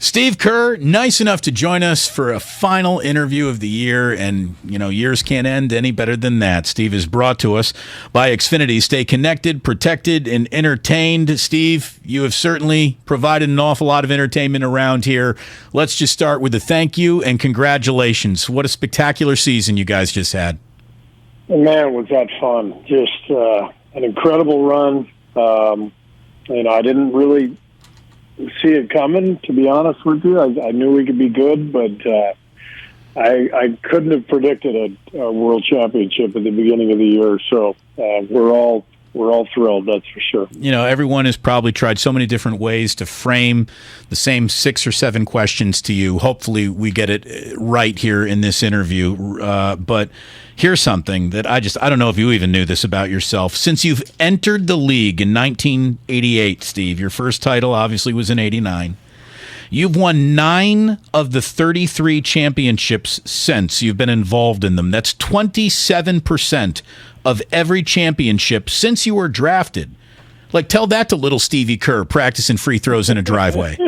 Steve Kerr, nice enough to join us for a final interview of the year, and, years can't end any better than that. Steve is brought to us by Xfinity. Stay connected, protected, and entertained. Steve, you have certainly provided an awful lot of entertainment around here. Let's just start with a thank you and congratulations. What a spectacular season you guys just had. Man, was that fun. Just an incredible run. I didn't really see it coming, to be honest with you. I knew we could be good, but I couldn't have predicted a world championship at the beginning of the year. So we're all thrilled, that's for sure. Everyone has probably tried so many different ways to frame the same 6 or 7 questions to you. Hopefully we get it right here in this interview. But here's something that I don't know if you even knew this about yourself. Since you've entered the league in 1988, Steve, your first title obviously was in 89. You've won 9 of the 33 championships since you've been involved in them. That's 27% of every championship since you were drafted. Tell that to little Stevie Kerr practicing free throws in a driveway.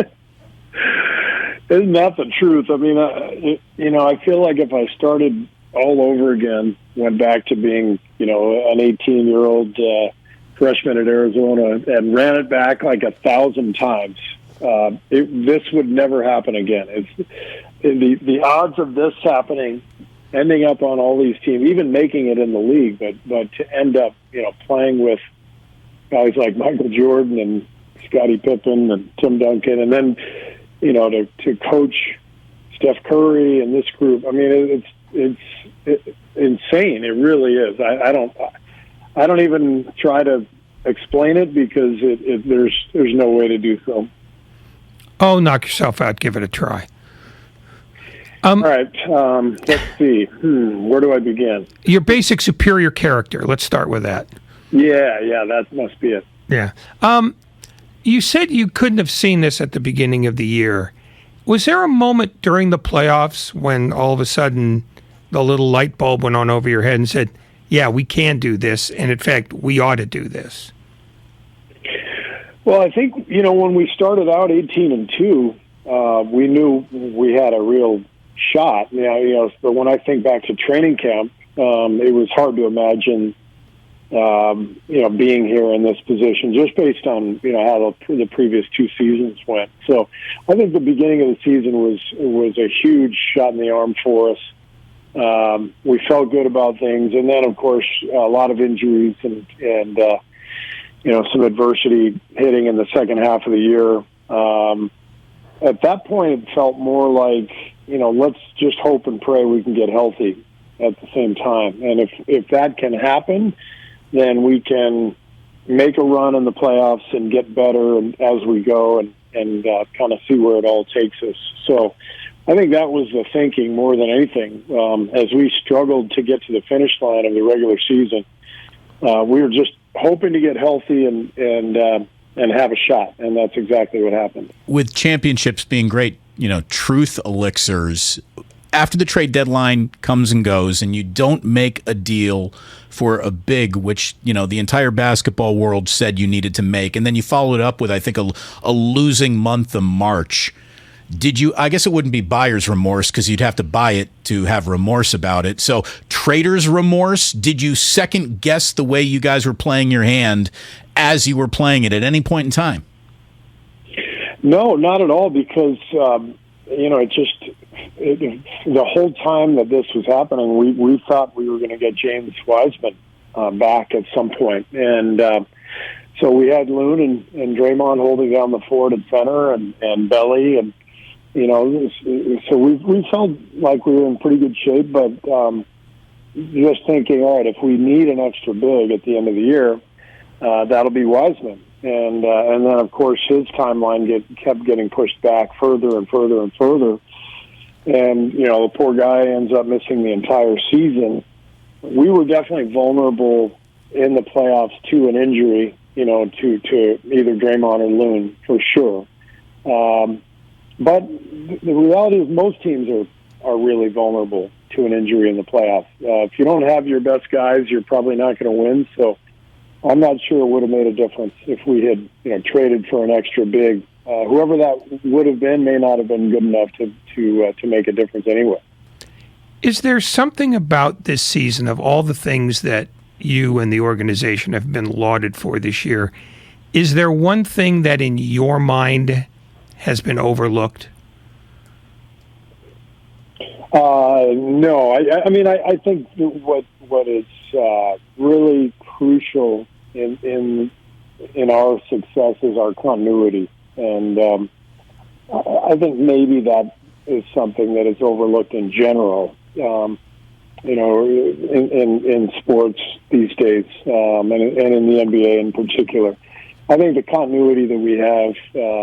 Isn't that the truth? I mean, I feel like if I started all over again, went back to being, an 18-year-old freshman at Arizona and ran it back like 1,000 times, this would never happen again. The odds of this happening, ending up on all these teams, even making it in the league, but to end up, playing with guys like Michael Jordan and Scottie Pippen and Tim Duncan, and then, to coach Steph Curry and this group. I mean, it's insane. It really is. I don't even try to explain it because there's no way to do so. Oh, knock yourself out. Give it a try. All right. Let's see. Where do I begin? Your basic superior character. Let's start with that. Yeah, that must be it. Yeah. You said you couldn't have seen this at the beginning of the year. Was there a moment during the playoffs when all of a sudden the little light bulb went on over your head and said, yeah, we can do this, and in fact, we ought to do this? Well, I think, when we started out 18-2, we knew we had a real shot. But when I think back to training camp, it was hard to imagine, being here in this position just based on, how the previous 2 seasons went. So I think the beginning of the season was a huge shot in the arm for us. We felt good about things. And then, of course, a lot of injuries and some adversity hitting in the second half of the year. At that point, it felt more like, let's just hope and pray we can get healthy at the same time. And if that can happen, then we can make a run in the playoffs and get better as we go and kind of see where it all takes us. So I think that was the thinking more than anything. As we struggled to get to the finish line of the regular season, we were just hoping to get healthy and have a shot, and that's exactly what happened. With championships being great, truth elixirs, after the trade deadline comes and goes and you don't make a deal for a big, which, the entire basketball world said you needed to make, and then you follow it up with, I think, a losing month of March. I guess it wouldn't be buyer's remorse because you'd have to buy it to have remorse about it. So trader's remorse, did you second guess the way you guys were playing your hand as you were playing it at any point in time? No, not at all, because, the whole time that this was happening, we thought we were going to get James Wiseman back at some point. And so we had Loon and Draymond holding down the fort at center and Belly and, so we felt like we were in pretty good shape, but just thinking, all right, if we need an extra big at the end of the year, that'll be Wiseman. And then, of course, his timeline kept getting pushed back further and further and further. And, the poor guy ends up missing the entire season. We were definitely vulnerable in the playoffs to an injury, to either Draymond or Loon, for sure. But the reality is most teams are really vulnerable to an injury in the playoffs. If you don't have your best guys, you're probably not going to win. So I'm not sure it would have made a difference if we had, traded for an extra big whoever that would have been may not have been good enough to make a difference anyway. Is there something about this season, of all the things that you and the organization have been lauded for this year, is there one thing that in your mind has been overlooked? No. I think what is really crucial in our success is our continuity, and I think maybe that is something that is overlooked in general. In sports these days, and in the NBA in particular. I think the continuity that we have,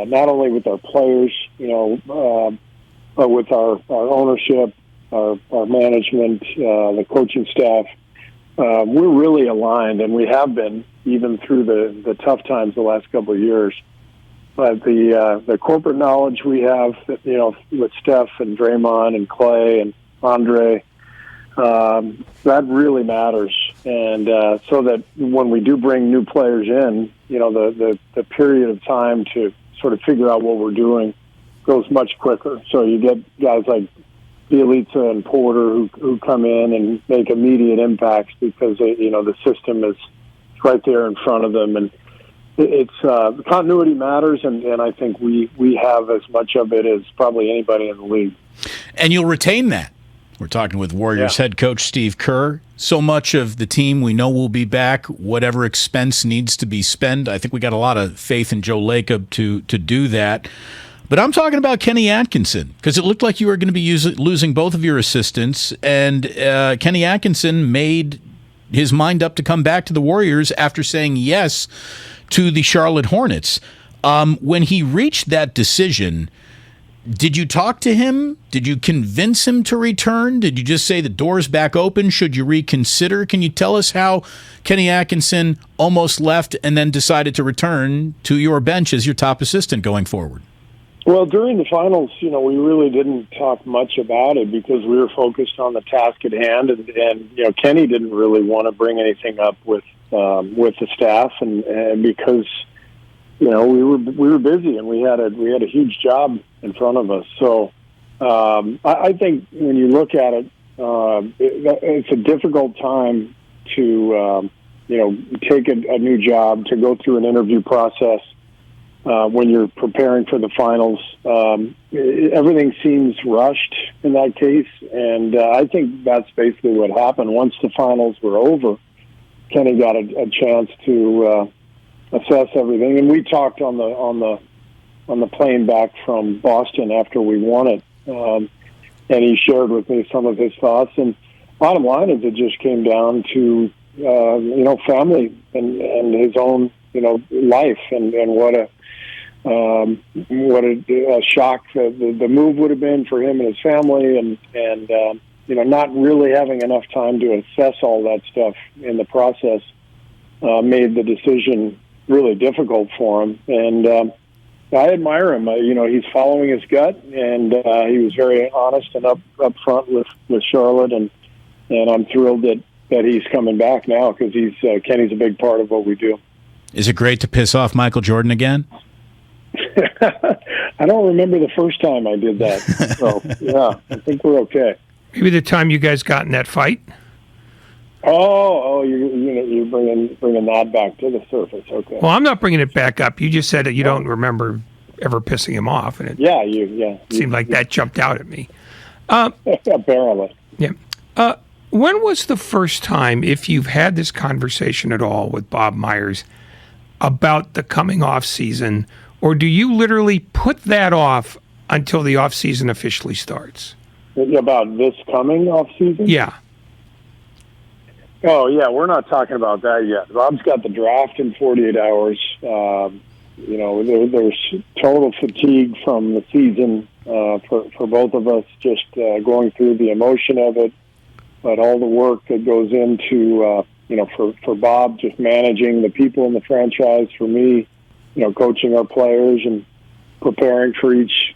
not only with our players, but with our ownership, our management, the coaching staff, we're really aligned, and we have been even through the tough times the last couple of years. But the corporate knowledge we have, with Steph and Draymond and Clay and Andre, that really matters. And so that when we do bring new players in, the period of time to sort of figure out what we're doing goes much quicker. So you get guys like Bielitsa and Porter who come in and make immediate impacts because the system is right there in front of them, and it's continuity matters, and I think we have as much of it as probably anybody in the league. And you'll retain that. We're talking with Warriors head coach Steve Kerr. So much of the team we know will be back, whatever expense needs to be spent. I think we got a lot of faith in Joe Lacob to do that. But I'm talking about Kenny Atkinson, because it looked like you were going to be losing both of your assistants, and Kenny Atkinson made his mind up to come back to the Warriors after saying yes to the Charlotte Hornets. When he reached that decision, did you talk to him? Did you convince him to return? Did you just say the door's back open? Should you reconsider? Can you tell us how Kenny Atkinson almost left and then decided to return to your bench as your top assistant going forward? Well, during the finals, we really didn't talk much about it because we were focused on the task at hand, and Kenny didn't really want to bring anything up with the staff, and because we were busy and we had a huge job in front of us. So I think when you look at it, it's a difficult time to take a new job, to go through an interview process. When you're preparing for the finals, everything seems rushed in that case, and I think that's basically what happened. Once the finals were over, Kenny got a chance to assess everything, and we talked on the plane back from Boston after we won it, and he shared with me some of his thoughts. And bottom line is, it just came down to family and his own life, and what a shock the move would have been for him and his family, and not really having enough time to assess all that stuff in the process made the decision really difficult for him. And I admire him. He's following his gut, and he was very honest and up front with Charlotte, and I'm thrilled that he's coming back now, because Kenny's a big part of what we do. Is it great to piss off Michael Jordan again? I don't remember the first time I did that. So, yeah, I think we're okay. Maybe the time you guys got in that fight? Oh, you're bringing that back to the surface. Okay. Well, I'm not bringing it back up. You just said that you don't remember ever pissing him off, and it seemed like that jumped out at me. Apparently. Yeah. When was the first time, if you've had this conversation at all with Bob Myers about the coming off season, or do you literally put that off until the off season officially starts? About this coming off season? Yeah. Oh, yeah, we're not talking about that yet. Bob's got the draft in 48 hours. There's total fatigue from the season for both of us, just going through the emotion of it, but all the work that goes into, for Bob, just managing the people in the franchise, for me, coaching our players and preparing for each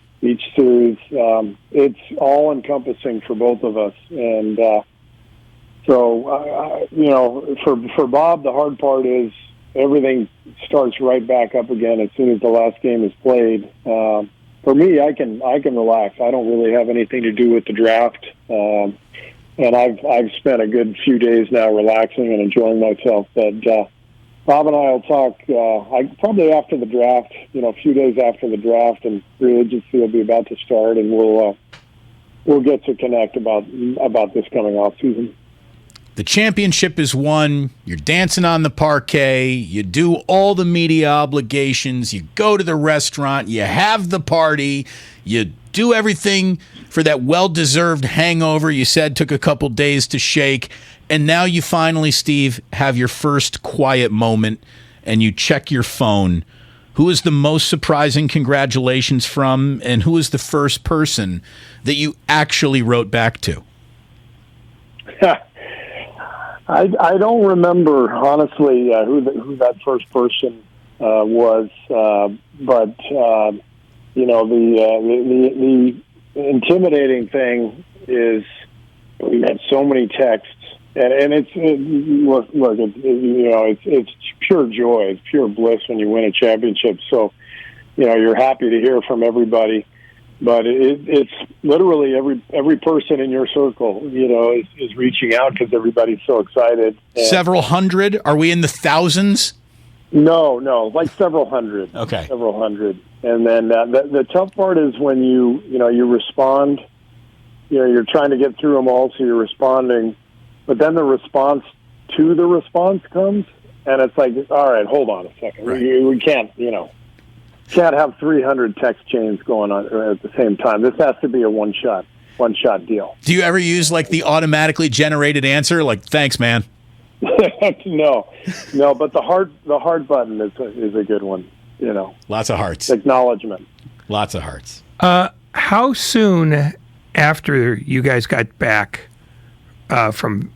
series. It's all encompassing for both of us. And, for Bob, the hard part is everything starts right back up again as soon as the last game is played. For me, I can relax. I don't really have anything to do with the draft, and I've spent a good few days now relaxing and enjoying myself. But Bob and I will talk probably after the draft, a few days after the draft, and free agency will be about to start, and we'll get to connect about this coming off season. The championship is won. You're dancing on the parquet. You do all the media obligations. You go to the restaurant. You have the party. You do everything for that well-deserved hangover you said took a couple days to shake. And now you finally, Steve, have your first quiet moment, and you check your phone. Who is the most surprising congratulations from, and who is the first person that you actually wrote back to? I don't remember, honestly, who that first person was, but the intimidating thing is we had so many texts, and it's pure joy, it's pure bliss when you win a championship. So, you're happy to hear from everybody. But it's literally every person in your circle, is reaching out because everybody's so excited. And several hundred? Are we in the thousands? No, like several hundred. Okay, several hundred. And then the tough part is when you respond. You're trying to get through them all, so you're responding, but then the response to the response comes, and it's like, all right, hold on a second, right. we can't have 300 text chains going on at the same time. This has to be a one-shot deal. Do you ever use like the automatically generated answer, like "Thanks, man"? No, but the heart button is a good one. Lots of hearts. Acknowledgement. Lots of hearts. How soon after you guys got back from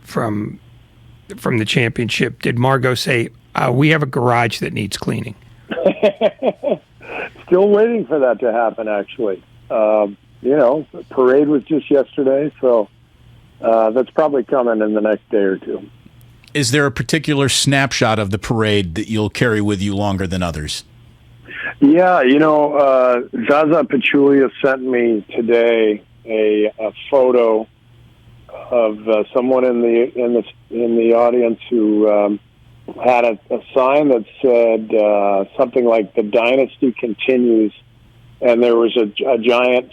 the championship did Margot say, "We have a garage that needs cleaning"? Still waiting for that to happen, actually. The parade was just yesterday, so that's probably coming in the next day or two. Is there a particular snapshot of the parade that you'll carry with you longer than others? Yeah, Zaza Pachulia sent me today a photo of someone in the audience who had a sign that said something like "The Dynasty Continues," and there was a giant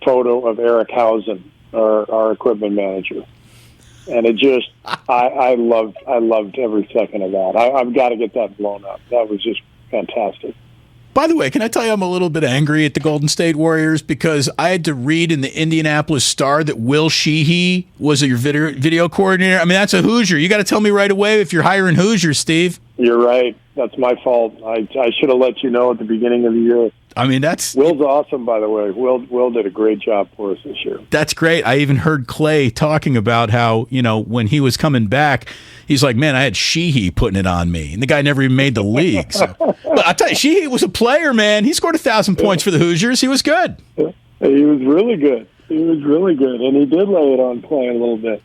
photo of Eric Hausen, our equipment manager, and it just I loved every second of that. I've got to get that blown up. That was just fantastic. By the way, can I tell you I'm a little bit angry at the Golden State Warriors because I had to read in the Indianapolis Star that Will Sheehy was your video coordinator. I mean, that's a Hoosier. You got to tell me right away if you're hiring Hoosiers, Steve. You're right. That's my fault. I should have let you know at the beginning of the year. I mean, that's... Will's awesome, by the way. Will did a great job for us this year. That's great. I even heard Clay talking about how, when he was coming back, he's like, man, I had Sheehy putting it on me. And the guy never even made the league. So. But I'll tell you, Sheehy was a player, man. He scored 1,000 points for the Hoosiers. He was good. He was really good. And he did lay it on Clay a little bit.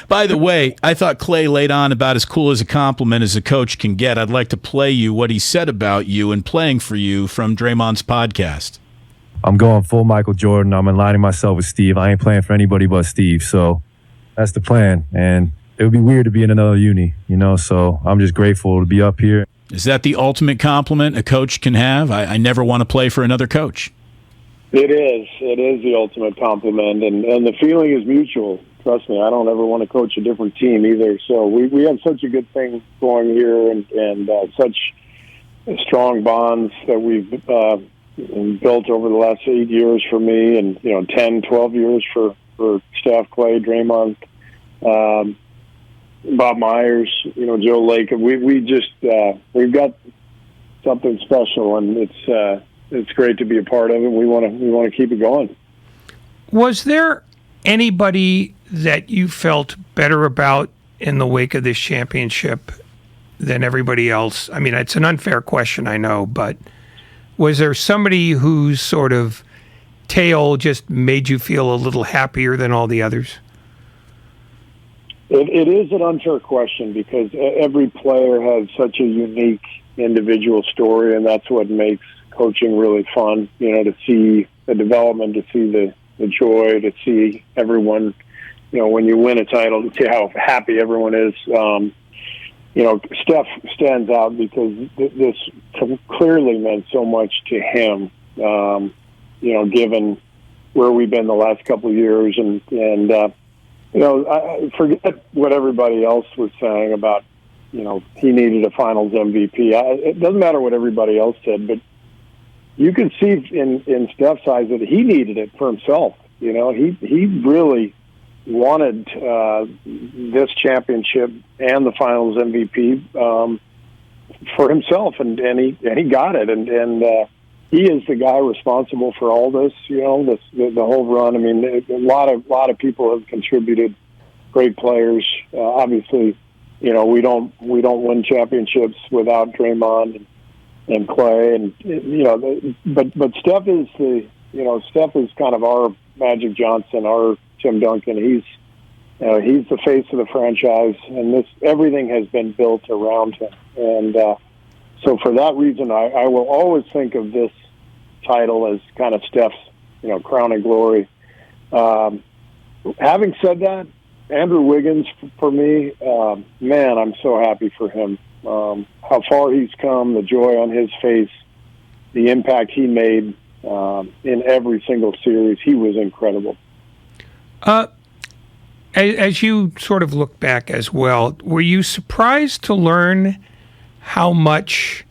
By the way, I thought Clay laid on about as cool as a compliment as a coach can get. I'd like to play you what he said about you and playing for you from Draymond's podcast. I'm going full Michael Jordan. I'm aligning myself with Steve. I ain't playing for anybody but Steve. So that's the plan. And it would be weird to be in another uni, so I'm just grateful to be up here. Is that the ultimate compliment a coach can have? I never want to play for another coach. It is the ultimate compliment, and the feeling is mutual. Trust me, I don't ever want to coach a different team either. So we have such a good thing going here, and such strong bonds that we've built over the last 8 years for me, and 10, 12 years for Steph, Clay, Draymond, Bob Myers, Joe Lake. We've got something special, and it's great to be a part of it. We want to keep it going. Was there anybody that you felt better about in the wake of this championship than everybody else? I mean, it's an unfair question, I know, but was there somebody whose sort of tale just made you feel a little happier than all the others? It is an unfair question because every player has such a unique individual story, and that's what makes coaching really fun. To see the development, to see the joy, to see everyone. When you win a title, to see how happy everyone is. Steph stands out because this clearly meant so much to him. Given where we've been the last couple of years, and I forget what everybody else was saying about, he needed a Finals MVP. It doesn't matter what everybody else said, but you could see in Steph's eyes that he needed it for himself. He really wanted this championship and the Finals MVP for himself, and he got it, and he is the guy responsible for all this. The whole run. I mean, a lot of people have contributed. Great players. Obviously, we don't win championships without Draymond and Clay, and but Steph is Steph is kind of our Magic Johnson, our Tim Duncan. He's the face of the franchise, and everything has been built around him. And so for that reason, I will always think of this title as kind of Steph's, crowning glory. Having said that, Andrew Wiggins, for me, man, I'm so happy for him. How far he's come, the joy on his face, the impact he made in every single series. He was incredible. As you sort of look back as well, were you surprised to learn how much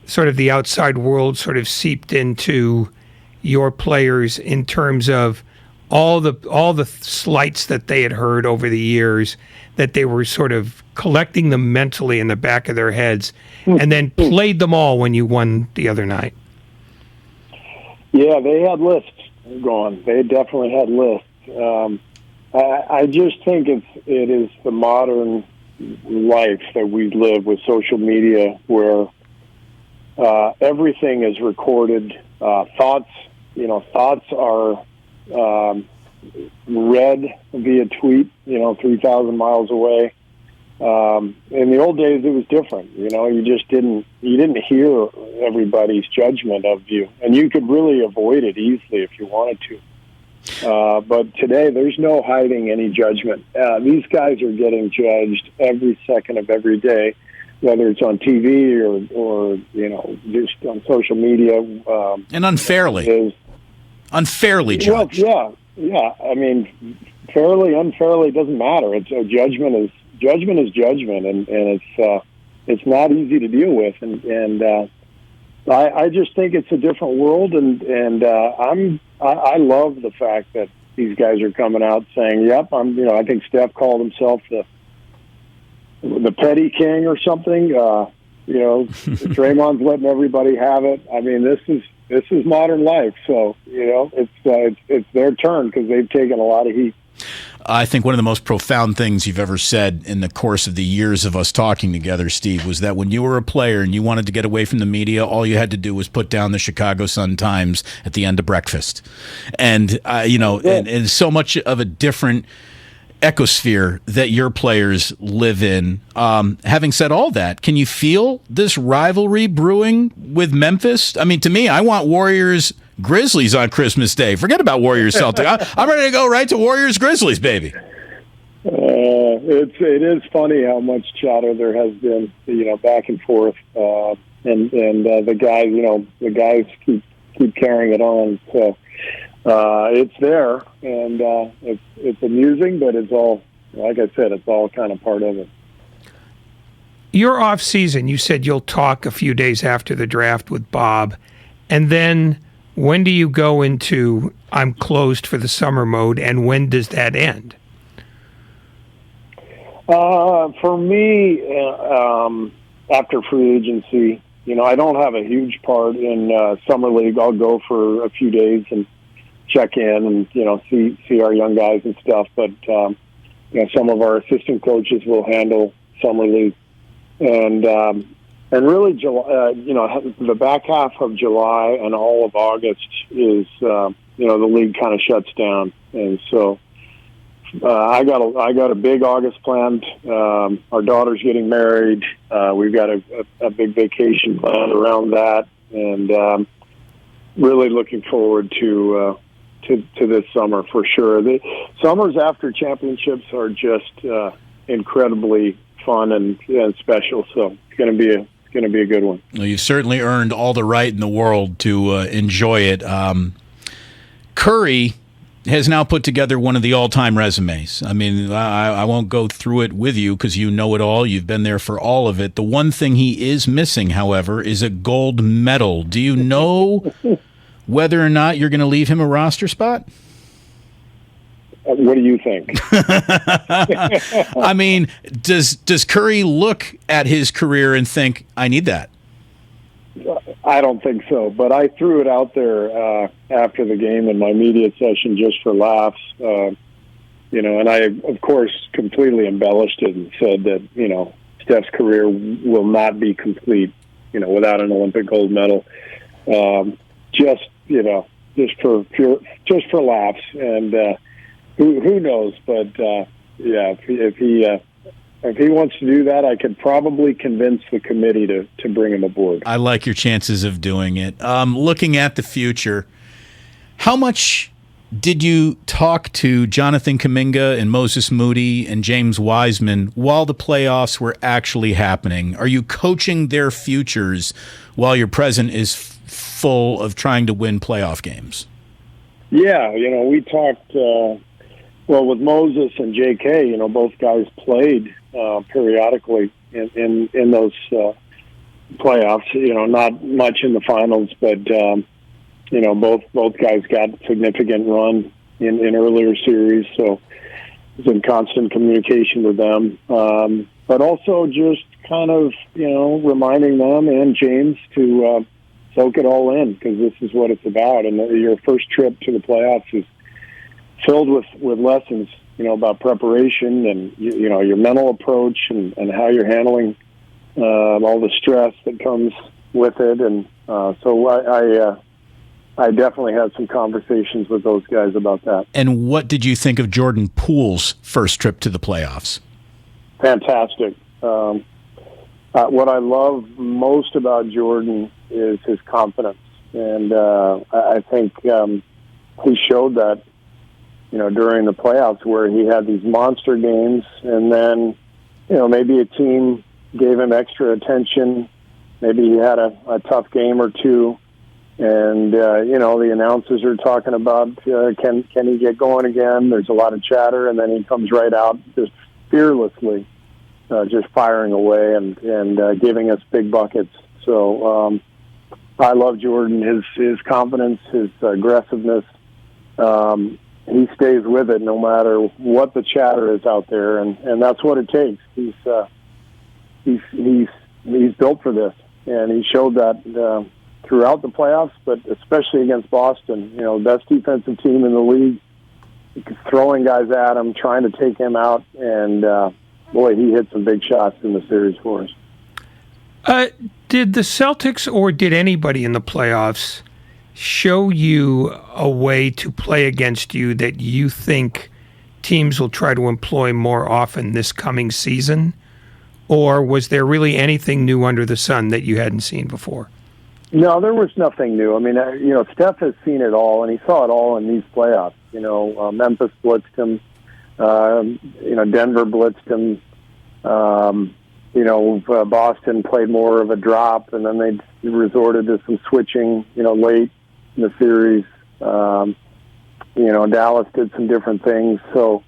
sort of the outside world sort of seeped into your players in terms of all the slights that they had heard over the years, that they were sort of collecting them mentally in the back of their heads, and then played them all when you won the other night? Yeah, they had lists going. They definitely had lists. I just think it is the modern life that we live with social media, where everything is recorded. Thoughts are read via tweet, 3,000 miles away. In the old days, it was different. You just didn't hear everybody's judgment of you, and you could really avoid it easily if you wanted to. But today, there's no hiding any judgment. These guys are getting judged every second of every day, whether it's on TV or just on social media. And unfairly. Unfairly judged. Well, yeah. I mean, fairly, unfairly, doesn't matter. It's judgment is judgment, and it's not easy to deal with. And I just think it's a different world, and I love the fact that these guys are coming out saying, "Yep, I think Steph called himself the petty king or something." Draymond's letting everybody have it. I mean, this is modern life. So it's their turn because they've taken a lot of heat. I think one of the most profound things you've ever said in the course of the years of us talking together, Steve, was that when you were a player and you wanted to get away from the media, all you had to do was put down the Chicago Sun-Times at the end of breakfast. And, and so much of a different ecosphere that your players live in. Having said all that, can you feel this rivalry brewing with Memphis? I mean, to me, I want Warriors-Grizzlies on Christmas Day. Forget about Warriors-Celtics. I'm ready to go right to Warriors-Grizzlies, baby. It is funny how much chatter there has been, back and forth, and the guys keep carrying it on. So it's there, and it's amusing, but it's all, like I said, it's all kind of part of it. Your off season, you said you'll talk a few days after the draft with Bob, and then when do you go into I'm closed for the summer mode, and when does that end? For me, after free agency, I don't have a huge part in summer league. I'll go for a few days and check in and see our young guys and stuff. But some of our assistant coaches will handle summer league, and really July. The back half of July and all of August is the league kind of shuts down, and so I got a big August planned. Our daughter's getting married. We've got a big vacation planned around that, and really looking forward to this summer for sure. The summers after championships are just incredibly fun and special. So it's going to be a good one. Well, you've certainly earned all the right in the world to enjoy it. Curry has now put together one of the all-time resumes. I mean, I won't go through it with you because you know it all. You've been there for all of it. The one thing he is missing, however, is a gold medal. Do you know whether or not you're going to leave him a roster spot? What do you think? I mean, does Curry look at his career and think, I need that? I don't think so, but I threw it out there after the game in my media session just for laughs, and I, of course, completely embellished it and said that, Steph's career will not be complete, without an Olympic gold medal. Just for laughs, and who knows? But if he wants to do that, I could probably convince the committee to bring him aboard. I like your chances of doing it. Looking at the future, how much did you talk to Jonathan Kuminga and Moses Moody and James Wiseman while the playoffs were actually happening? Are you coaching their futures while your present is full of trying to win playoff games? Yeah, we talked, with Moses and JK, both guys played periodically in those playoffs, not much in the finals, but, both guys got significant run in earlier series, so I was in constant communication with them. But also just kind of, reminding them and James to soak it all in, because this is what it's about. And your first trip to the playoffs is filled with lessons, about preparation and, your mental approach and how you're handling all the stress that comes with it. And so I definitely had some conversations with those guys about that. And what did you think of Jordan Poole's first trip to the playoffs? Fantastic. What I love most about Jordan is his confidence. And I think he showed that, during the playoffs, where he had these monster games, and then, maybe a team gave him extra attention. Maybe he had a tough game or two, and the announcers are talking about can he get going again? There's a lot of chatter, and then he comes right out just fearlessly, just firing away and giving us big buckets. So I love Jordan, his confidence, his aggressiveness. He stays with it no matter what the chatter is out there, and that's what it takes. He's built for this, and he showed that throughout the playoffs, but especially against Boston. Best defensive team in the league, throwing guys at him, trying to take him out, and boy, he hit some big shots in the series for us. Did the Celtics or did anybody in the playoffs show you a way to play against you that you think teams will try to employ more often this coming season? Or was there really anything new under the sun that you hadn't seen before? No, there was nothing new. I mean, Steph has seen it all, and he saw it all in these playoffs. Memphis blitzed him. Denver blitzed him. Boston played more of a drop, and then they resorted to some switching, late in the series. Dallas did some different things. So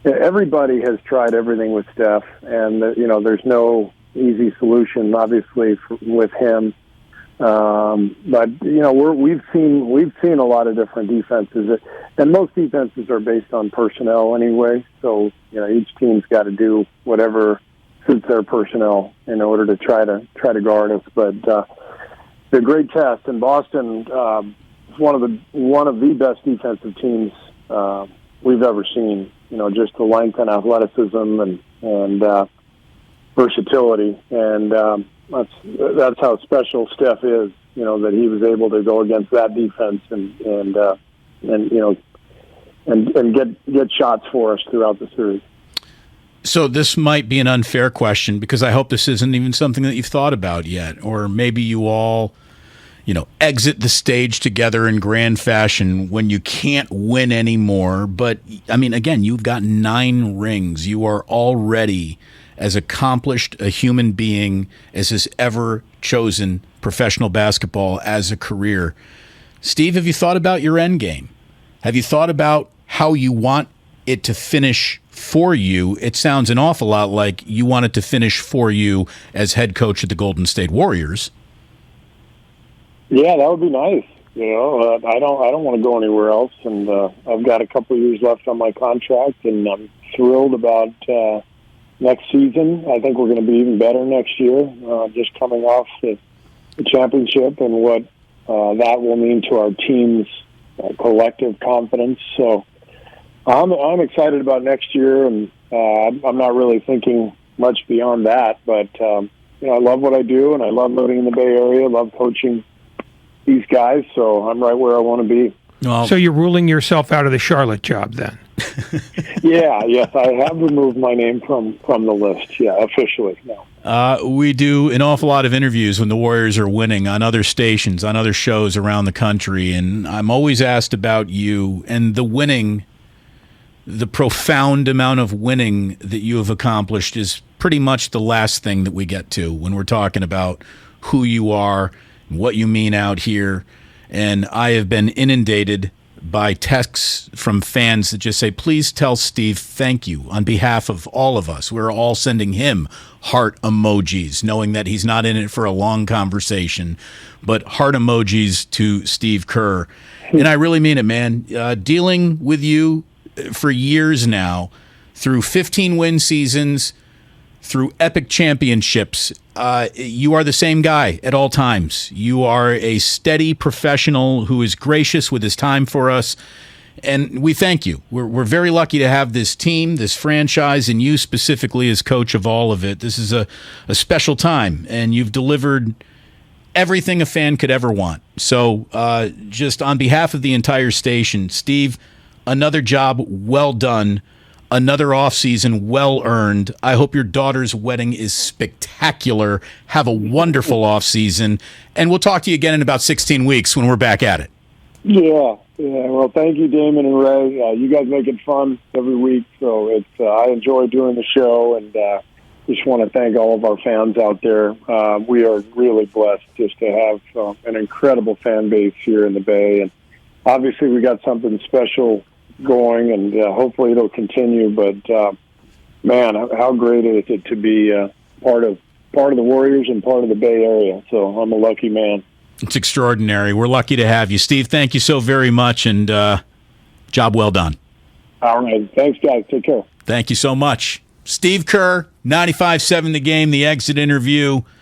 everybody has tried everything with Steph, and, there's no easy solution, obviously, with him. But we've seen a lot of different defenses, and most defenses are based on personnel anyway. So each team's got to do whatever suits their personnel in order to try to guard us. But it's a great test, and Boston is one of the best defensive teams we've ever seen. Just the length and athleticism and versatility, and that's how special Steph is. That he was able to go against that defense and get shots for us throughout the series. So this might be an unfair question because I hope this isn't even something that you've thought about yet, or maybe you all, exit the stage together in grand fashion when you can't win anymore. But I mean, again, you've got 9 rings. You are already as accomplished a human being as has ever chosen professional basketball as a career. Steve, have you thought about your end game? Have you thought about how you want it to finish for you? It sounds an awful lot like you want it to finish for you as head coach of the Golden State Warriors. Yeah, that would be nice. I don't want to go anywhere else, and I've got a couple of years left on my contract, and I'm thrilled about next season. I think we're going to be even better next year, just coming off the championship and what that will mean to our team's collective confidence. So I'm excited about next year, and I'm not really thinking much beyond that. But I love what I do, and I love living in the Bay Area. I love coaching these guys, so I'm right where I want to be. Well, so you're ruling yourself out of the Charlotte job then? Yes, I have removed my name from the list. Yeah, officially. No. We do an awful lot of interviews when the Warriors are winning on other stations, on other shows around the country, and I'm always asked about you and the winning. The profound amount of winning that you have accomplished is pretty much the last thing that we get to when we're talking about who you are, what you mean out here. And I have been inundated by texts from fans that just say, please tell Steve thank you on behalf of all of us. We're all sending him heart emojis, knowing that he's not in it for a long conversation, but heart emojis to Steve Kerr. And I really mean it, man. Dealing with you for years now, through 15-win seasons, through epic championships, you are the same guy at all times. You are a steady professional who is gracious with his time for us, and we thank you. We're very lucky to have this team, this franchise, and you specifically as coach of all of it. This is a special time, and you've delivered everything a fan could ever want. So just on behalf of the entire station, Steve, another job well done. Another offseason well-earned. I hope your daughter's wedding is spectacular. Have a wonderful offseason. And we'll talk to you again in about 16 weeks when we're back at it. Yeah. Well, thank you, Damon and Ray. You guys make it fun every week, so I enjoy doing the show, and just want to thank all of our fans out there. We are really blessed just to have an incredible fan base here in the Bay, and obviously we got something special going, and hopefully it'll continue. But man, how great is it to be part of the Warriors and part of the Bay Area? So I'm a lucky man. It's extraordinary. We're lucky to have you, Steve. Thank you so very much, and job well done. All right, thanks, guys. Take care. Thank you so much, Steve Kerr. 95.7 The Game. The exit interview.